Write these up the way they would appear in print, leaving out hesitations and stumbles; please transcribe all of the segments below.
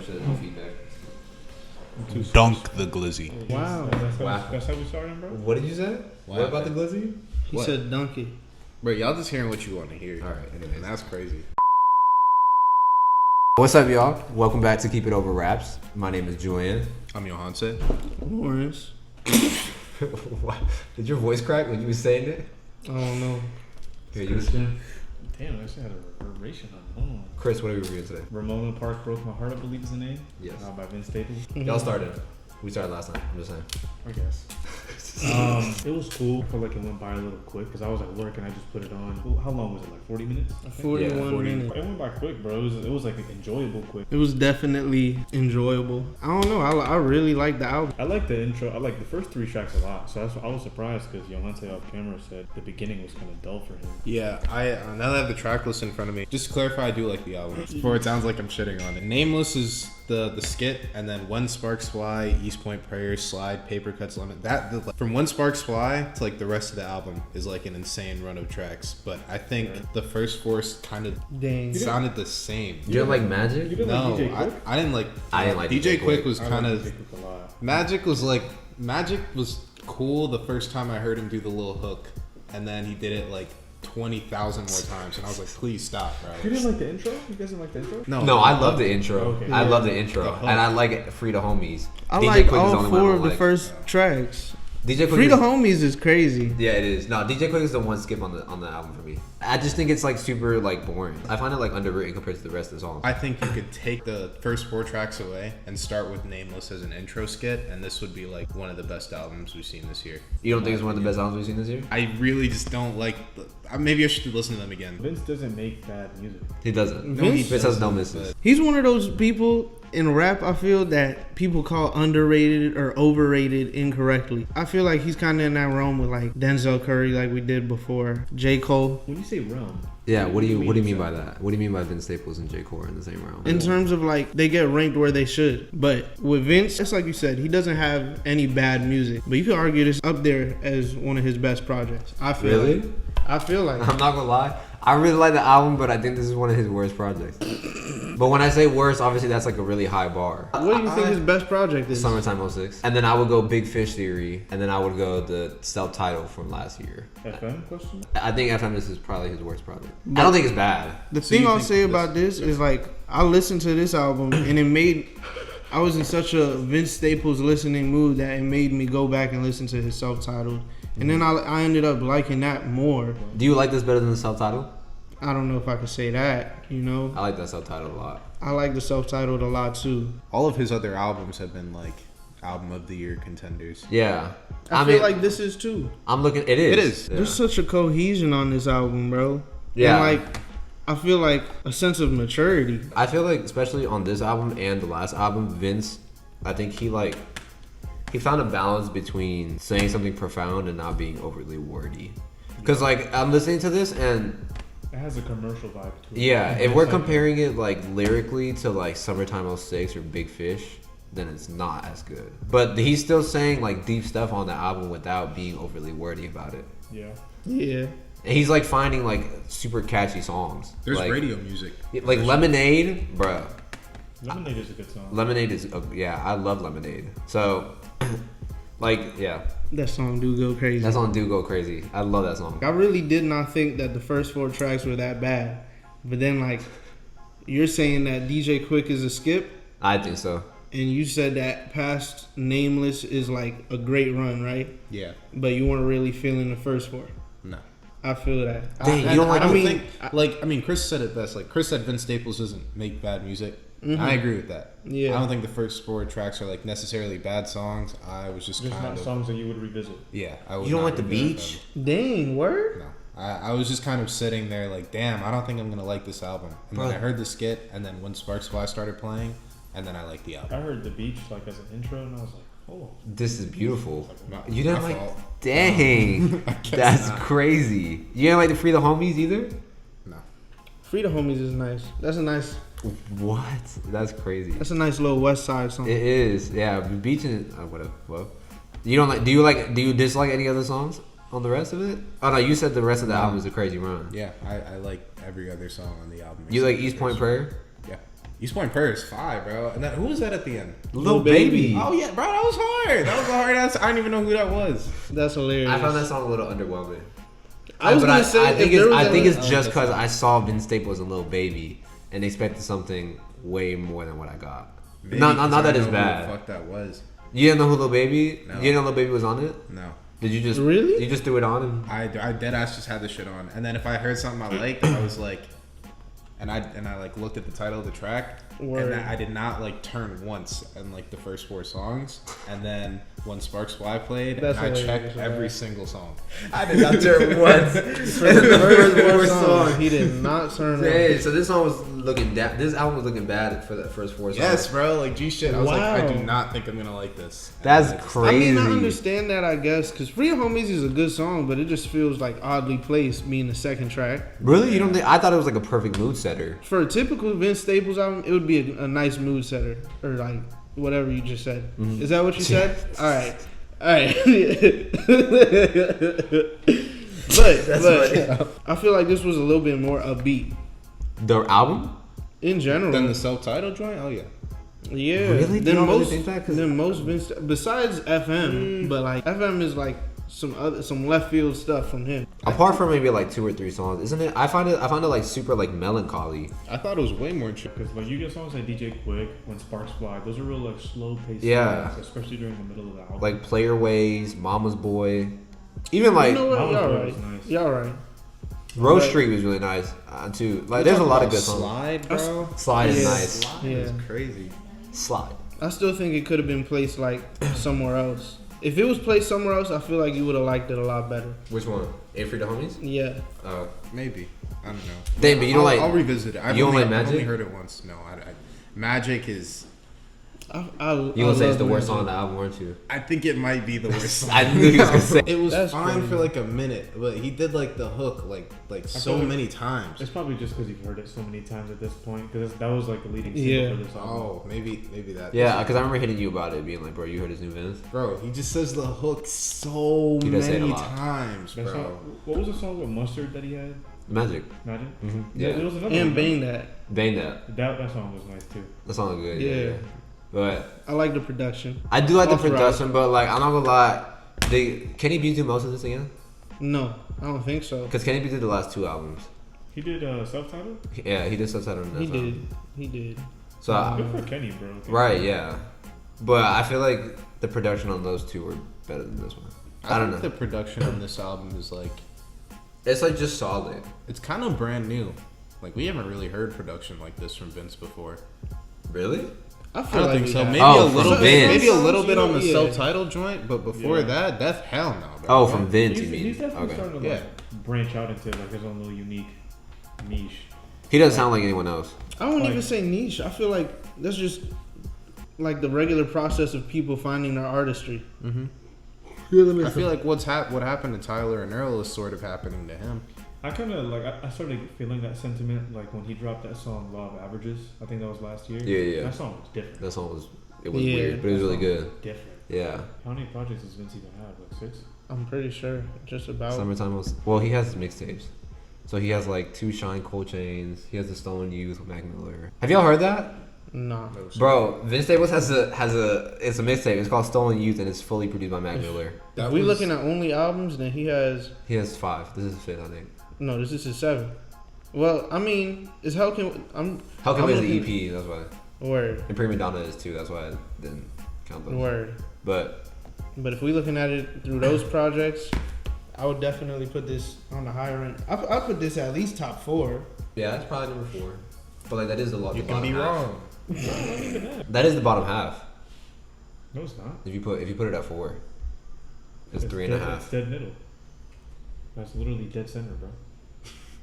shit, no feedback. Dunk the glizzy. Wow. That's how we started, bro? What did you say? What about the glizzy? He said dunk it. Bro, y'all just hearing what you want to hear. All right, anyways. And that's crazy. What's up, y'all? Welcome back to Keep It Over Raps. My name is Julian. I'm Yohance. Laurence. What? Did your voice crack when you were saying it? I don't know. Here, you Damn, I actually had a reverberation on. Hold on. Chris, what are we reviewing today? Ramona Park Broke My Heart, I believe is the name. Yes. By Vince Staples. Y'all started. We started last time. I'm just saying. I guess. It was cool. I felt like it went by a little quick because I was at work and I just put it on. How long was it? Like 40 minutes? I think? 41 minutes. It went by quick, bro. It was like enjoyable quick. It was definitely enjoyable. I don't know. I really like the album. I like the intro. I like the first 3 tracks a lot. So I was surprised because Yohance off camera said the beginning was kind of dull for him. Yeah, I now that I have the track list in front of me, just to clarify, I do like the album. Before it sounds like I'm shitting on it. Nameless is the skit, and then When Sparks Fly, East Point Prayers, Slide, Paper Cuts Lemon. From When Sparks Fly to like the rest of the album is like an insane run of tracks. But I think the first force kind of sounded the same. You didn't like Magic? You didn't No, like DJ Quick? I didn't like. I didn't like DJ Quick. Was I kind like of DJ Quick a lot. Magic was cool the first time I heard him do the little hook, and then he did it like 20,000 more times, and I was like, please stop, right? You didn't like the intro? You guys didn't like the intro? No, I love the intro. Okay. I love the intro. The hook. And I like it. Free the Homies. I DJ like Quick is the all only one I 4 don't of the like. first tracks. DJ Quick Free is, the Homies is crazy. Yeah, it is. No, DJ Quick is the one skip on the album for me. I just think it's like super like boring. I find it like underwritten compared to the rest of the songs. I think you could take the first 4 tracks away and start with Nameless as an intro skit, and this would be like one of the best albums we've seen this year. You don't think it's one of the best albums we've seen this year? I really just don't like. Maybe I should listen to them again. Vince doesn't make bad music. He doesn't. Vince Vince has no misses. He's one of those people in rap, I feel, that people call underrated or overrated incorrectly. I feel like he's kind of in that realm with like Denzel Curry, like we did before, J. Cole. When you say realm, Yeah, what do you mean by that? What do you mean by Vince Staples and J. Cole are in the same realm? In terms of like, they get ranked where they should. But with Vince, it's like you said, he doesn't have any bad music. But you can argue this up there as one of his best projects. I feel Really? like. I feel like. I'm not gonna lie. I really like the album, but I think this is one of his worst projects. But when I say worst, obviously that's like a really high bar. What do you think his best project is? Summertime 06. And then I would go Big Fish Theory. And then I would go the self-titled from last year. FM question? I think FM is probably his worst project. I don't think it's bad. The So thing you I'll think say this- about this is like, I listened to this album and it made, I was in such a Vince Staples listening mood that it made me go back and listen to his self-titled. And then I ended up liking that more. Do you like this better than the self-titled? I don't know if I could say that, you know. I like that self-titled a lot. I like the self-titled a lot too. All of his other albums have been like album of the year contenders. Yeah. I feel like this is too. I'm looking. It is. It is. Yeah. There's such a cohesion on this album, bro. Yeah. And like, I feel like a sense of maturity. I feel like, especially on this album and the last album, Vince, I think he found a balance between saying something profound and not being overly wordy. Because like I'm listening to this and It has a commercial vibe to it. yeah, if It's we're like- comparing it like lyrically to like Summertime 06 or Big Fish, then it's not as good. But he's still saying like deep stuff on the album without being overly wordy about it. Yeah. Yeah. And he's like finding like super catchy songs. There's like, radio music. like Lemonade, bruh. Lemonade is a good song. Lemonade is yeah, I love Lemonade. So like yeah, That song do go crazy. that song do go crazy. I love that song. I really did not think that the first 4 tracks were that bad. But then like, you're saying that DJ Quick is a skip, I think so. and you said that past Nameless is like a great run, right? Yeah. But you weren't really feeling the first 4. No. I feel that. Dang, you don't like I the- think, I mean, Chris said it best. Like, Chris said Vince Staples doesn't make bad music. I agree with that. Yeah. I don't think the first 4 tracks are, like, necessarily bad songs. I was just Just kind not of... songs that you would revisit. Yeah. I would You don't not like the revisit beach? Dang, word? them. No. I was just kind of sitting there like, damn, I don't think I'm going to like this album. And then Bro. I heard the skit, and then When Sparks Fly started playing, and then I liked the album. I heard the beach like as an intro, and I was like, oh. This is beautiful. My- You didn't my like? fault. Dang, that's crazy. You didn't like the Free the Homies either? No. Free the Homies is nice. That's a nice What? That's crazy. That's a nice little West Side song. It is. Yeah, Beach and whatever. Well, you don't like? Do you dislike any other songs on the rest of it? Oh no, you said the rest of the album is a crazy run. Yeah, I like every other song on the album. You except like the East Point first Prayer? one. Yeah. East Point Prayer is 5, bro. And then who was that at the end? Lil Baby. Oh yeah, bro, that was hard. That was a hard ass. I didn't even know who that was. That's hilarious. I found that song a little underwhelming. I was gonna say, I think if there I was think a- it's just because I saw Vince Staples and Lil Baby and expected something way more than what I got. Maybe Not 'cause that I it's know who bad. the fuck that was. You didn't know who Lil Baby? No. You didn't know Lil Baby was on it? No. Did you just Really? You just threw it on and I dead ass just had this shit on, and then if I heard something I liked, I was like, and I like looked at the title of the track, Word. and I did not like turn once in like the first 4 songs, and then when Sparks Fly played, That's and I hilarious, checked man. every single song. I did not turn once. For the first 4 songs, he did not turn Dang, on. so this song was looking this album was looking bad for the first 4 songs. Yes, bro, like G shit. I was like, I Wow. do not think I'm gonna like this. And That's I just- crazy. I mean, I understand that, I guess, because Free Homies is a good song, but it just feels like oddly placed being the second track. Really? You don't think? I thought it was like a perfect mood setter. For a typical Vince Staples album, it would be a nice mood setter, or like whatever you just said. Is that what you said? All right. But I feel like this was a little bit more upbeat The album? in general. Then the self-titled joint, oh yeah. Yeah, Really? You Than don't really most, think that? 'Cause- than most Vince, besides FM, but like FM is like some left field stuff from him. Apart from maybe like 2 or 3 songs, isn't it? I find it like super like melancholy. I thought it was way more chill. Because like you get songs like DJ Quick, When Sparks Fly, those are real like slow paced Yeah. songs, especially during the middle of the album. Like Player Ways, Mama's Boy, even like You know what? Mama's Y'all Boy right. was nice. Y'all right. Rose Right. Street was really nice too. Like there's a lot of good songs. Slide, bro. Slide is Yeah. nice. Slide Yeah. is crazy. Slide. I still think it could have been placed like somewhere else. If it was placed somewhere else, I feel like you would have liked it a lot better. Which one? A Free the Homies? Yeah. Oh, Maybe. I don't know. Damn, but you don't I'll like. revisit it. you don't like I've Magic? only heard it once. No, Magic is. You gonna say it's the worst song on the album, weren't you? I think it might be the worst song. I knew he was gonna say. It was That's fine crazy. for like a minute, but he did like the hook like so feel like- many times. It's probably just because you've heard it so many times at this point. Because that was like the leading single Yeah. for this album. Oh, maybe that. Yeah, because I remember hitting you about it, being like, "Bro, you heard his new Vince?" Bro, he just says the hook so He does say it a many lot. times, That bro. song, what was the song with Mustard that he had? Magic. Magic? Yeah. There was another And one. Bang That. Bang that. That song was nice too. That song was good. Yeah. But I like the production. I do like the Off-rock. production, but like I'm not gonna lie, Kenny B do most of this again? No, I don't think so. Because Kenny B did the last 2 albums. He did self-titled? Yeah, he did subtitle in that He song. did. He did. So Good for Kenny, bro. right, yeah. But I feel like the production on those 2 were better than this one. I don't know. think the production on this album is like It's like just solid. it's kind of brand new. Like we haven't really heard production like this from Vince before. Really? I I feel don't like think we so. have. Maybe Oh, a from little Vince. maybe a little bit on the Yeah. self-titled joint, but before Yeah. that, Death hell no, bro. Oh, from Vince, you He's mean? definitely Okay. starting to Yeah. like branch out into like his own little unique niche. He doesn't sound like anyone else. I wouldn't Like- even say niche. I feel like that's just like the regular process of people finding their artistry. I feel like what happened to Tyler and Earl is sort of happening to him. I kind of like I started feeling that sentiment like when he dropped that song "Law of Averages." I think that was last year. Yeah, yeah. That song was different. That song was Yeah. weird, but it was really good. Different. Yeah. How many projects does Vince even have? Like 6? I'm pretty sure. Just about. Summertime was well. He has mixtapes, so he has like 2 Shine Cold Chains. He has the Stolen Youth with Mac Miller. Have y'all heard that, Nah. bro? Vince Staples has a it's a mixtape. It's called Stolen Youth, and it's fully produced by Mac Miller. If we looking at only albums, then he has. He has 5. This is his 5th, I think. No, this is his 7th. Well, I mean, is Hell Can How come I'm it's the looking- EP? That's why. Word, And Prima Donna is too. That's why I didn't count those. word. But But if we looking at it through those projects, I would definitely put this on the higher end. I put this at least top 4. yeah, that's probably number 4. But like that is a lot. You can be wrong. That is the bottom half. No, it's not. If you put it at 4, it's 3.5. It's dead middle. That's literally dead center, bro.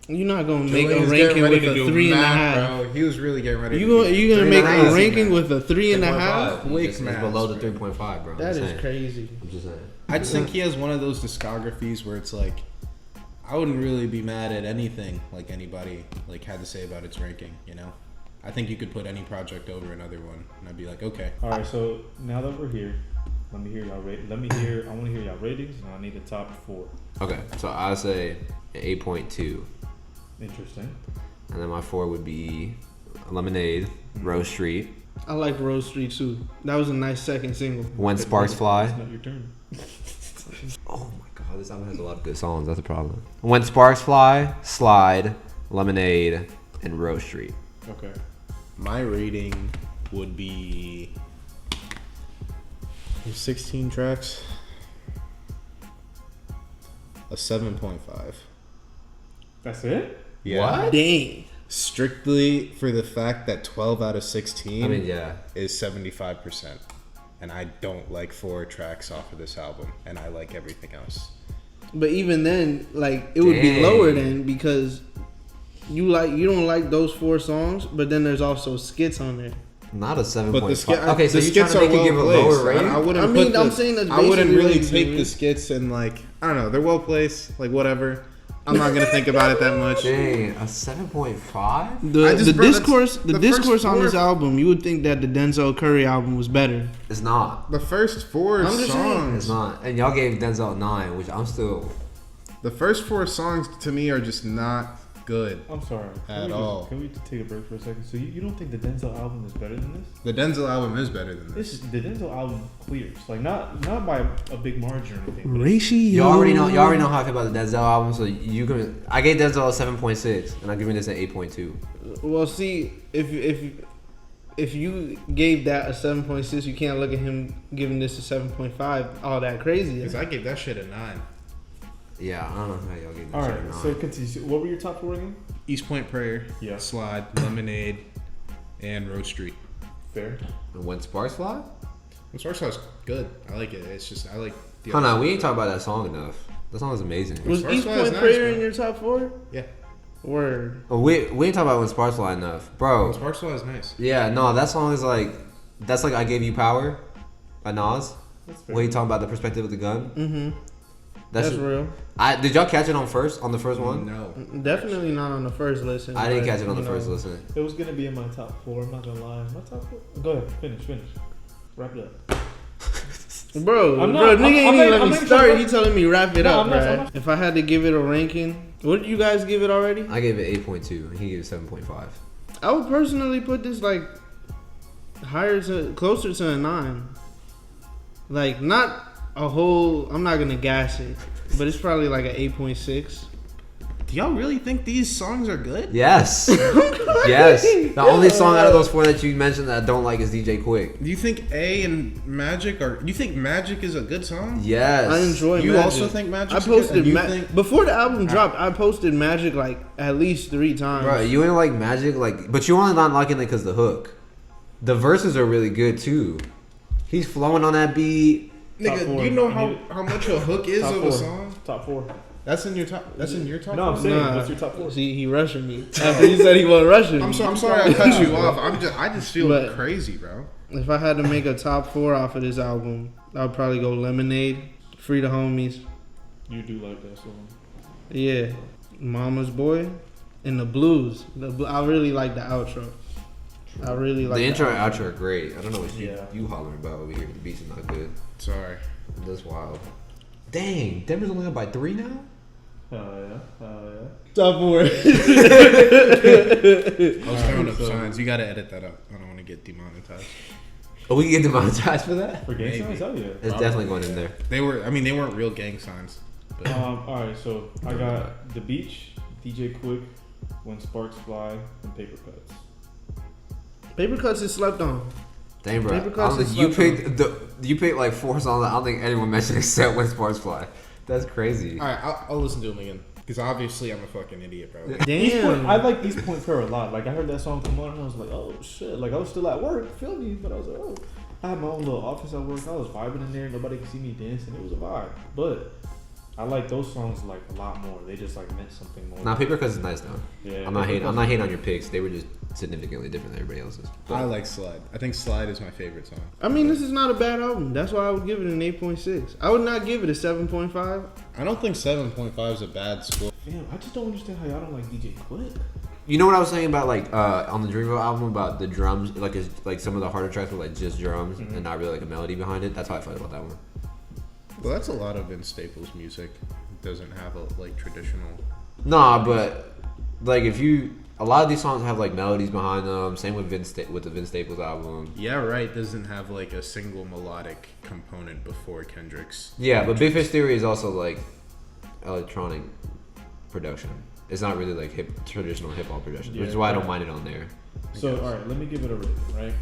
You're not gonna make Julian a was getting ranking ready with to a do 3.5. math, bro. He was really getting ready. You to gonna do you gonna make 3.5. a ranking with a 3.5? Quick It's math, below the bro. 3.5, bro. That I'm is saying. crazy. I'm just saying. I just think he has one of those discographies where it's like, I wouldn't really be mad at anything like anybody like had to say about its ranking. You know, I think you could put any project over another one, and I'd be like, okay. All right, so now that we're here, let me hear y'all rate. I want to hear y'all ratings, and I need the top 4. Okay, so I say an 8.2, Interesting. and then my 4 would be Lemonade, Rose Street, I like Rose Street too. That was a nice second single. When Sparks Fly. It's not your turn. Oh my god, this album has a lot of good songs. That's the problem. When Sparks Fly, Slide, Lemonade, and Rose Street. Okay. My rating would be 16 tracks. A 7.5. That's it? Yeah. What? Dang. Strictly for the fact that 12 out of 16 I mean, yeah. is 75%. And I don't like 4 tracks off of this album. And I like everything else. But even then, like it would be Dang. lower then because you don't like those 4 songs, but then there's also skits on there. Not a 7.5. But the Okay, so the you're trying skits to are make it well give a placed. lower rating? I wouldn't I mean, put I'm the- saying that's I wouldn't basically really what he's take doing. the skits and like, I don't know, they're well placed, like whatever. I'm not gonna think about it that much. Dang, a 7.5? The I just- the bro, that's- discourse the first discourse on 4 this album, you would think that the Denzel Curry album was better. It's not. The first 4 I'm just saying. songs, It's not. And y'all gave Denzel 9, which I'm still. the first 4 songs to me are just not good. I'm sorry. At all. Can we just take a break for a second? So you don't think the Denzel album is better than this? The Denzel album is better than This this. is, the Denzel album clears, like not by a big margin or anything. but Ratio. Y'all already know how I feel about the Denzel album, so you can. I gave Denzel a 7.6, and I'm giving this an 8.2. Well, see, if you gave that a 7.6, you can't look at him giving this a 7.5 all that crazy. Because I gave that shit a 9. Yeah, I don't know how y'all gave this All shit right, a 9. so continue. So what were your top 4 again? East Point Prayer, Yeah. Slide, Lemonade, and Rose Street. Fair. And When Sparks Fly? Which also is good. I like it. It's just I like. The Hold on, we ain't talking about that song enough. That song is amazing. Was Sparks East Fly Point is nice, Prayer bro. in your top 4? Yeah. Word. Oh, we ain't talking about When Sparks Fly enough, bro. Sparks Fly is nice. Yeah, no, that song is like, that's like I Gave You Power by Nas. That's fair. Where he talking about the perspective of the gun. Mm-hmm. That's, That's real. Did y'all catch it on the first one? No. Definitely not on the first listen. I didn't but, catch it on the you first know. listen. It was gonna be in my top 4. I'm not gonna lie. My top 4. Go ahead. Finish. Wrap it up. Bro, I'm not- bro, nigga I'm ain't even let not me trying start. to- He telling me wrap it No, up, I'm not- bruh. I'm not- If I had to give it a ranking, what did you guys give it already? I gave it 8.2. He gave it 7.5. I would personally put this like closer to a 9. Like not a whole. I'm not gonna gas it, but it's probably like an 8.6. Do y'all really think these songs are good? Yes. Yes. The only song out of those 4 that you mentioned that I don't like is DJ Quick. Do you think A and Magic are? You think Magic is a good song? Yes. I enjoy. You Magic. also think Magic's I good? posted And you think- before the album dropped. I posted Magic like at least 3 times. Bro, you ain't like Magic, like, but you only not liking it because the hook. The verses are really good too. He's flowing on that beat. Top Nigga, 4. you know I need how much a hook is Top of 4. a song? Top 4. That's in your top. That's in your top. No, I'm four? saying, Nah. what's your top 4? See, he rushing me after you said he wasn't rushing me. I'm sorry I cut you off. I just feel But- crazy, bro. If I had to make a top 4 off of this album, I'd probably go Lemonade, Free the Homies, You do like that song. yeah, Mama's Boy, and the Blues. I really like the outro. I really like The intro and outro. outro are great. I don't know what Yeah. you hollering about over here. The beats is not good. Sorry. That's wild. Dang, Denver's only up by 3 now? Yeah. Top 4. I was throwing up so- signs. You gotta edit that up. I don't want to get demonetized. Oh, we can get demonetized for that? For gang Maybe. signs? Hell yeah. It's definitely going in there. They weren't real gang signs. But Alright, so I got The Beach, DJ Quick, When Sparks Fly, and Paper Cuts. Paper Cuts is slept on. Dang, bro. Paper Cuts I don't is think slept you picked like 4 songs that I don't think anyone mentioned except When Sparks Fly. That's crazy. all right, I'll listen to them again because obviously I'm a fucking idiot, bro. Damn. I like East Point Prayer a lot. Like I heard that song come on and I was like, oh shit. Like I was still at work, feel me, but I was like, oh. I had my own little office at work. I was vibing in there. Nobody could see me dancing. It was a vibe. But I like those songs like a lot more. They just like meant something more. Nah, Paper Cuts is nice though. Yeah, I'm not Paper hating. I'm Cuts not is hating on nice. your picks. They were just significantly different than everybody else's. But I like Slide. I think Slide is my favorite song. I mean, this is not a bad album. That's why I would give it an 8.6. I would not give it a 7.5. I don't think 7.5 is a bad score. Damn, I just don't understand how y'all don't like DJ Quick. you know what I was saying about like on the Dreamville album about the drums, like it's like some of the harder tracks were like just drums and not really like a melody behind it. That's how I felt about that one. Well, that's a lot of Vince Staples music. It doesn't have a like traditional. Nah, but like if you a lot of these songs have like melodies behind them. Same with with the Vince Staples album. Yeah, right. Doesn't have like a single melodic component before Kendrick's. Yeah, but Big Fish Theory is also like electronic production. It's not really like traditional hip hop production, which is why I don't mind it on there. So all right, let me give it a rating, right?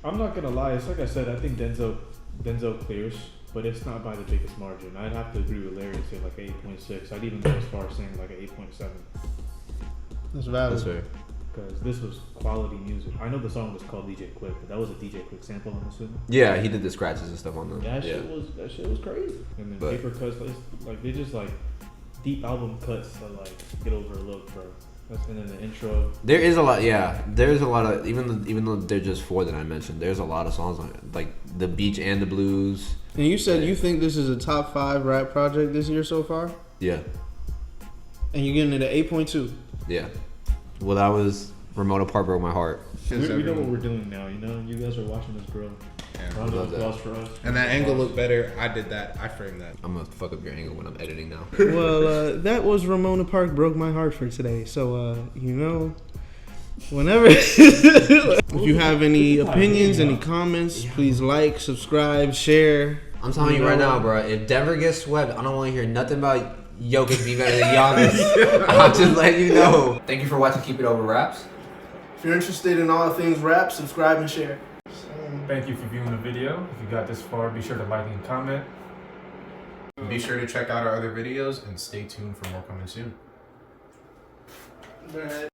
I'm not gonna lie. It's like I said. I think Denzel clears, but it's not by the biggest margin. I'd have to agree with Larry and say like 8.6. I'd even go as far as saying like an 8.7. That's valid. That's fair. Because this was quality music. I know the song was called DJ Quick, but that was a DJ Quick sample, I'm assuming. Yeah, he did the scratches and stuff on them. That shit was crazy. And then paper cuts, like they just like deep album cuts that like get overlooked, bro. And then the intro. There is a lot, yeah. There's a lot of even though they're just four that I mentioned. There's a lot of songs on it, like The Beach and the Blues. And you said you think this is a top 5 rap project this year so far, Yeah, and you're getting it at 8.2. yeah. Well, that was Ramona Park broke my heart. We know what we're doing now. You know, you guys are watching us grow. Yeah. Round of applause for us. And that angle looked better. I did that. I framed that. I'm gonna fuck up your angle when I'm editing now. Well, that was Ramona Park broke my heart for today. So you know, whenever if you have any opinions, any comments, please like, subscribe, share. I'm telling you right now, bro. If Denver gets swept, I don't want to hear nothing about Jokic be better than Giannis. I'll just let you know. Thank you for watching Keep It Over Raps. If you're interested in all things rap, subscribe and share. Thank you for viewing the video. If you got this far, be sure to like and comment. Be sure to check out our other videos and stay tuned for more coming soon.